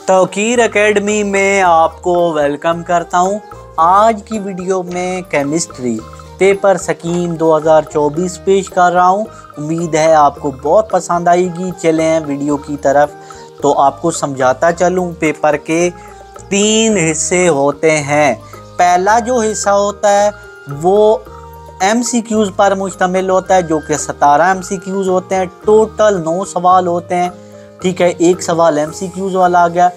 Tauqeer academy में आपको welcome करता हूं। आज की वीडियो में केमिस्ट्री पेपर स्कीम 2024 पेश कर रहा हूं। उम्मीद है आपको बहुत पसंद आएगी। चलें वीडियो की तरफ। तो आपको समझाता चलूं, पेपर के 3 हिस्से होते हैं। पहला जो हिस्सा होता है वो MCQs पर मुश्तमिल होता है, जो कि 17 MCQs होते हैं। टोटल 9 सवाल होते हैं। ठीक है, एक सवाल MCQs वाला आ गया।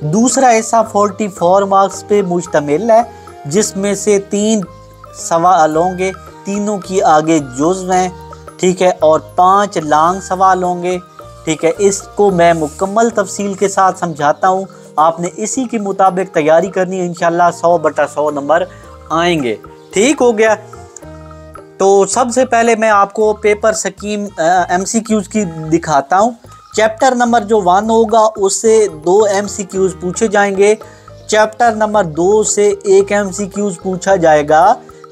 दूसरा हिस्सा 44 मार्क्स पे मुश्तमिल है, जिसमें से 3 सवाल होंगे, तीनों की आगे जुज़्व हैं। ठीक है, और 5 लॉन्ग सवाल होंगे। ठीक है, इसको मैं मुकम्मल तफसील के साथ समझाता हूँ। आपने इसी के मुताबिक तैयारी करनी है। इंशाल्लाह 100/100 नंबर आएंगे। ठीक हो गया। तो सबसे पहले मैं आपको पेपर स्कीम MCQs की दिखाता हूँ। चैप्टर नंबर जो 1 होगा उससे 2 MCQs पूछे जाएंगे। चैप्टर नंबर 2 से 1 MCQs पूछा जाएगा।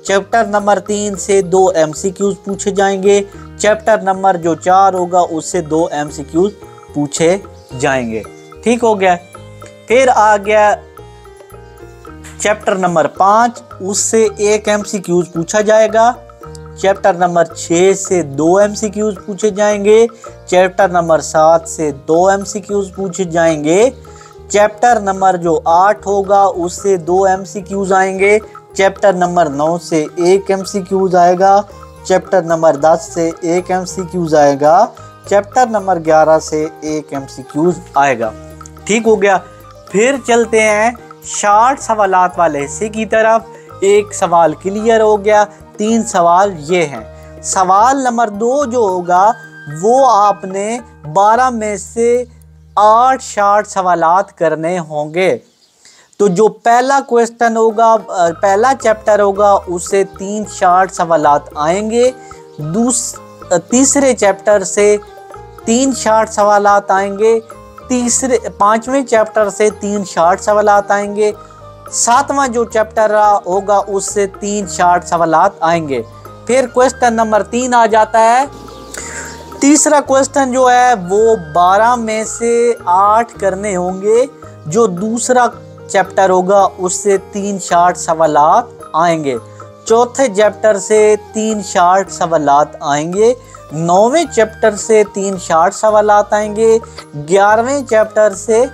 चैप्टर नंबर 3 से 2 MCQs पूछे जाएंगे। चैप्टर नंबर जो 4 होगा उससे 2 MCQs पूछे जाएंगे। ठीक हो गया। फिर आ गया चैप्टर नंबर 5, उससे 1 MCQs पूछा जाएगा। चैप्टर नंबर 6 से 2 MCQs पूछे जाएंगे। चैप्टर नंबर 7 से 2 MCQs पूछे जाएंगे। चैप्टर नंबर जो 8 होगा उससे 2 MCQs आएंगे। चैप्टर नंबर 9 से 1 MCQs आएगा। चैप्टर नंबर 10 से 1 MCQs आएगा। चैप्टर नंबर 11 से 1 MCQs आएगा। ठीक हो गया। फिर चलते हैं शॉर्ट सवालात वाले हिस्से की तरफ। एक सवाल क्लियर हो गया। 3 सवाल ये हैं। सवाल नंबर 2 जो होगा वो आपने 12 में से 8 शॉर्ट सवालात करने होंगे। तो जो पहला क्वेश्चन होगा, पहला चैप्टर होगा, उससे 3 शॉर्ट सवालात आएंगे। तीसरे चैप्टर से 3 शॉर्ट सवालात आएंगे। 5वें चैप्टर से 3 शॉर्ट सवालात आएंगे। 7वां जो चैप्टर होगा उससे 3 शॉर्ट सवालात आएंगे। फिर क्वेश्चन नंबर 3 आ जाता है। तीसरा क्वेश्चन जो है वो 12 में से 8 करने होंगे। जो दूसरा चैप्टर होगा उससे 3 शॉर्ट सवालात आएंगे। चौथे चैप्टर से 3 शॉर्ट सवालात आएंगे। 9वें चैप्टर से 3 शॉर्ट सवालात आएंगे। 11वें चैप्टर से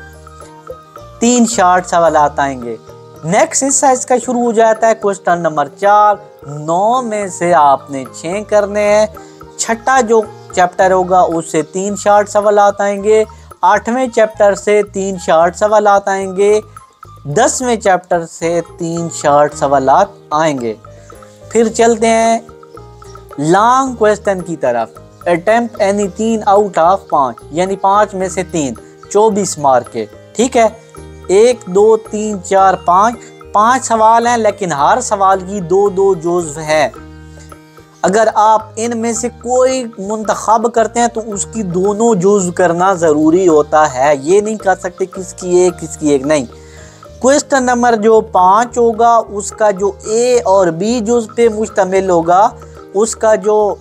3 शॉर्ट सवालात आएंगे। नेक्स्ट हिस्सा इसका शुरू हो जाता है क्वेश्चन नंबर 4। 9 में से आपने 6 करने हैं। छठा जो चैप्टर होगा उससे 3 शॉर्ट सवालात आएंगे। 8वें चैप्टर से 3 शॉर्ट सवालात आएंगे। 10वें चैप्टर से 3 शॉर्ट सवालात आएंगे। फिर चलते हैं लॉन्ग क्वेश्चन की तरफ। अटेम्प्ट एनी 3 आउट ऑफ 5, यानी 5 में से 3, 24 मार्क के। ठीक है, 1 2 3 4 5 सवाल हैं, लेकिन हर सवाल की 2-2 जुज़्व है। अगर आप इनमें से कोई मुंतखब करते हैं तो उसकी दोनों जुज़्व करना ज़रूरी होता है। ये नहीं कर सकते किसकी एक नहीं। क्वेश्चन नंबर जो 5 होगा उसका जो A और B जुज़्व पे मुश्तमिल होगा, उसका जो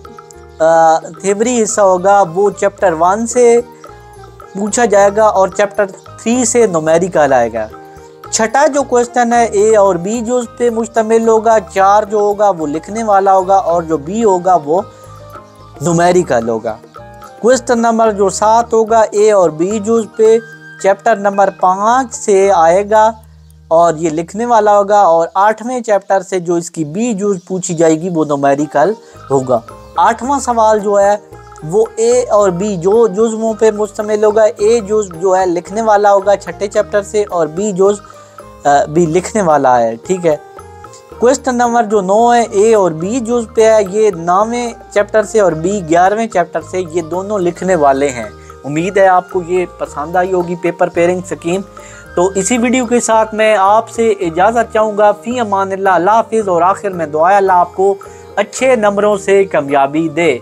थ्योरी हिस्सा होगा वो चैप्टर 1 से पूछा जाएगा और चैप्टर 3 से न्यूमेरिकल आएगा। छठा जो क्वेश्चन है A और B जो उस पे मुश्तमिल होगा। 4 जो होगा वो लिखने वाला होगा और जो B होगा वो न्यूमेरिकल होगा। क्वेश्चन नंबर जो 7 होगा A और B जो उस पे चैप्टर नंबर 5 से आएगा और ये लिखने वाला होगा। और 8वें चैप्टर से जो इसकी B जूज़ पूछी जाएगी वो न्यूमेरिकल होगा। 8वां सवाल जो है वो A और B जो जुज़्वों पे मुश्तमिल होगा। A जुज़ जो है लिखने वाला होगा 6ठे चैप्टर से और B जुज़ भी लिखने वाला है। ठीक है, क्वेश्चन नंबर जो 9 है A और B जुज़ पे है, ये 9वें चैप्टर से और B 11वें चैप्टर से, ये दोनों लिखने वाले हैं। उम्मीद है आपको ये पसंद आई होगी पेपर पेयरिंग स्कीम। तो इसी वीडियो के साथ मैं आपसे इजाज़त चाहूँगा। फ़ी अमानिल्लाह, अल्लाह हाफ़िज़। और आखिर में दुआ अल्लाह आपको अच्छे नंबरों से कामयाबी दे।